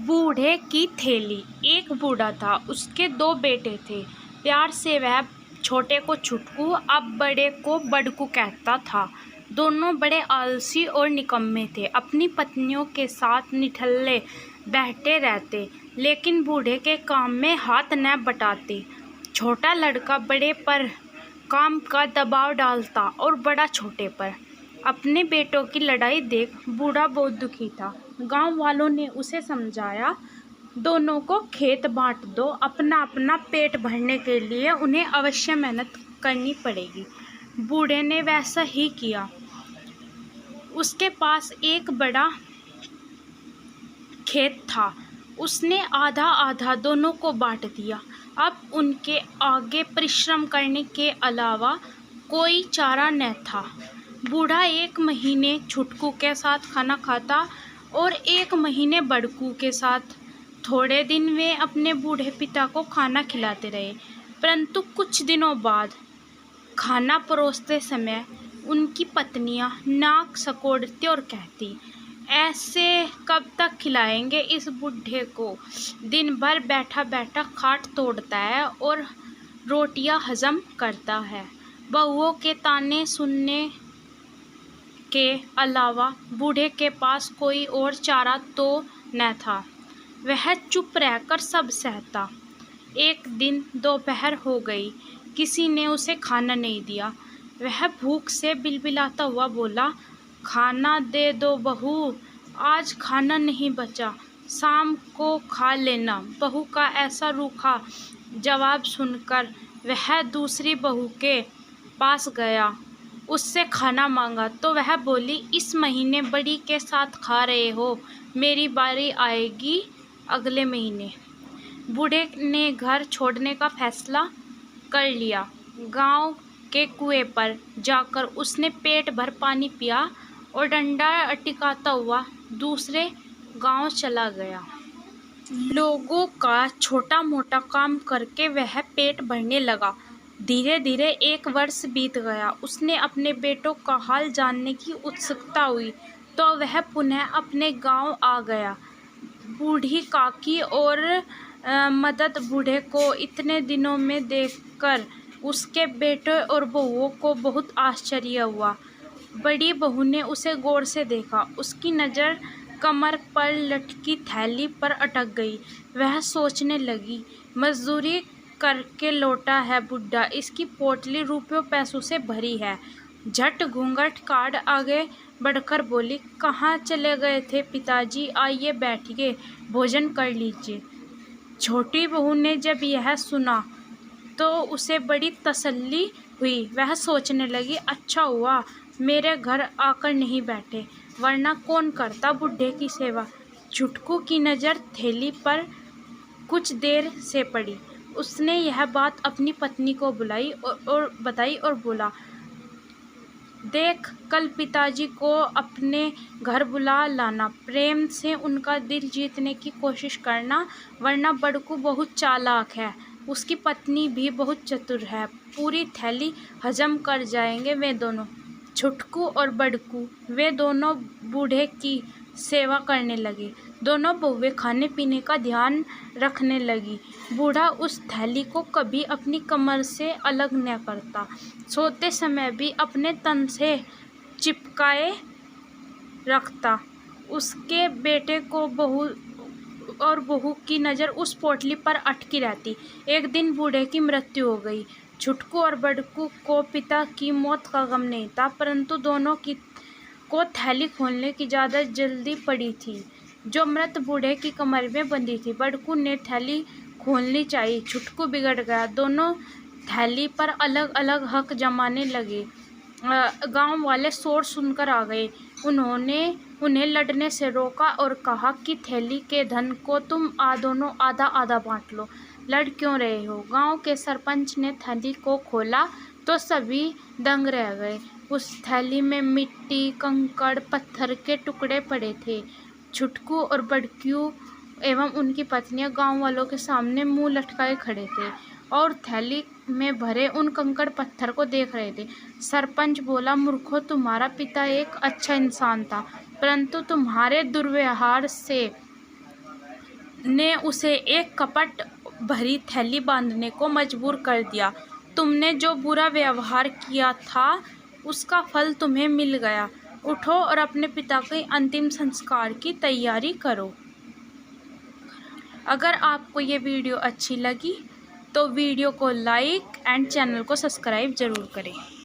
बूढ़े की थैली। एक बूढ़ा था, उसके दो बेटे थे। प्यार से वह छोटे को छुटकू, अब बड़े को बड़कू कहता था। दोनों बड़े आलसी और निकम्मे थे, अपनी पत्नियों के साथ निठल्ले बैठे रहते, लेकिन बूढ़े के काम में हाथ न बटाते। छोटा लड़का बड़े पर काम का दबाव डालता और बड़ा छोटे पर। अपने बेटों की लड़ाई देख बूढ़ा बहुत दुखी था। गांव वालों ने उसे समझाया, दोनों को खेत बांट दो, अपना अपना पेट भरने के लिए उन्हें अवश्य मेहनत करनी पड़ेगी। बूढ़े ने वैसा ही किया। उसके पास एक बड़ा खेत था, उसने आधा आधा दोनों को बांट दिया। अब उनके आगे परिश्रम करने के अलावा कोई चारा न था। बूढ़ा 1 महीने छुटकू के साथ खाना खाता और 1 महीने बड़कू के साथ। थोड़े दिन वे अपने बूढ़े पिता को खाना खिलाते रहे, परंतु कुछ दिनों बाद खाना परोसते समय उनकी पत्नियां नाक सिकोड़ती और कहती, ऐसे कब तक खिलाएंगे इस बूढ़े को? दिन भर बैठा बैठा खाट तोड़ता है और रोटियां हजम करता है। बहुओं के ताने सुनने के अलावा बूढ़े के पास कोई और चारा तो न था। वह चुप रहकर सब सहता। एक दिन दोपहर हो गई, किसी ने उसे खाना नहीं दिया। वह भूख से बिलबिलाता हुआ बोला, खाना दे दो बहू, आज खाना नहीं बचा, शाम को खा लेना। बहू का ऐसा रूखा जवाब सुनकर वह दूसरी बहू के पास गया, उससे खाना मांगा तो वह बोली, इस महीने बड़ी के साथ खा रहे हो, मेरी बारी आएगी अगले महीने। बूढ़े ने घर छोड़ने का फैसला कर लिया। गांव के कुएं पर जाकर उसने पेट भर पानी पिया और डंडा टिकाता हुआ दूसरे गांव चला गया। लोगों का छोटा मोटा काम करके वह पेट भरने लगा। धीरे धीरे 1 वर्ष बीत गया। उसने अपने बेटों का हाल जानने की उत्सुकता हुई तो वह पुनः अपने गांव आ गया। बूढ़ी काकी और मदद बूढ़े को इतने दिनों में देखकर उसके बेटे और बहुओं को बहुत आश्चर्य हुआ। बड़ी बहू ने उसे गौर से देखा। उसकी नज़र कमर पर लटकी थैली पर अटक गई। वह सोचने लगी, मजदूरी करके लौटा है बुढ़ा, इसकी पोटली रुपयों पैसों से भरी है। झट घूंघट काट आगे बढ़कर बोली, कहाँ चले गए थे पिताजी? आइए बैठिए, भोजन कर लीजिए। छोटी बहू ने जब यह सुना तो उसे बड़ी तसल्ली हुई। वह सोचने लगी, अच्छा हुआ मेरे घर आकर नहीं बैठे, वरना कौन करता बुढ़े की सेवा। छुटकू की नज़र थैली पर कुछ देर से पड़ी। उसने यह बात अपनी पत्नी को बुलाई और बताई और बोला, देख, कल पिताजी को अपने घर बुला लाना, प्रेम से उनका दिल जीतने की कोशिश करना, वरना बड़कू बहुत चालाक है, उसकी पत्नी भी बहुत चतुर है, पूरी थैली हजम कर जाएंगे वे दोनों। छुटकू और बड़कू वे दोनों बूढ़े की सेवा करने लगे। दोनों बहुएं खाने पीने का ध्यान रखने लगी। बूढ़ा उस थैली को कभी अपनी कमर से अलग न करता, सोते समय भी अपने तन से चिपकाए रखता। उसके बेटे को बहू की नज़र उस पोटली पर अटकी रहती। एक दिन बूढ़े की मृत्यु हो गई। छुटकू और बड़कू को पिता की मौत का गम नहीं था, परंतु दोनों को थैली खोलने की ज़्यादा जल्दी पड़ी थी जो मृत बूढ़े की कमर में बंधी थी। बड़कू ने थैली खोलनी चाहिए। छुटकू बिगड़ गया। दोनों थैली पर अलग अलग हक जमाने लगे। गांव वाले शोर सुनकर आ गए। उन्होंने उन्हें लड़ने से रोका और कहा कि थैली के धन को तुम दोनों आधा आधा बांट लो, लड़ क्यों रहे हो? गांव के सरपंच ने थैली को खोला तो सभी दंग रह गए। उस थैली में मिट्टी, कंकड़, पत्थर के टुकड़े पड़े थे। छुटकू और बड़कू एवं उनकी पत्नियां गांव वालों के सामने मुंह लटकाए खड़े थे और थैली में भरे उन कंकड़ पत्थर को देख रहे थे। सरपंच बोला, मूर्खों, तुम्हारा पिता एक अच्छा इंसान था, परंतु तुम्हारे दुर्व्यवहार से ने उसे एक कपट भरी थैली बांधने को मजबूर कर दिया। तुमने जो बुरा व्यवहार किया था उसका फल तुम्हें मिल गया। उठो और अपने पिता के अंतिम संस्कार की तैयारी करो। अगर आपको ये वीडियो अच्छी लगी तो वीडियो को लाइक एंड चैनल को सब्सक्राइब ज़रूर करें।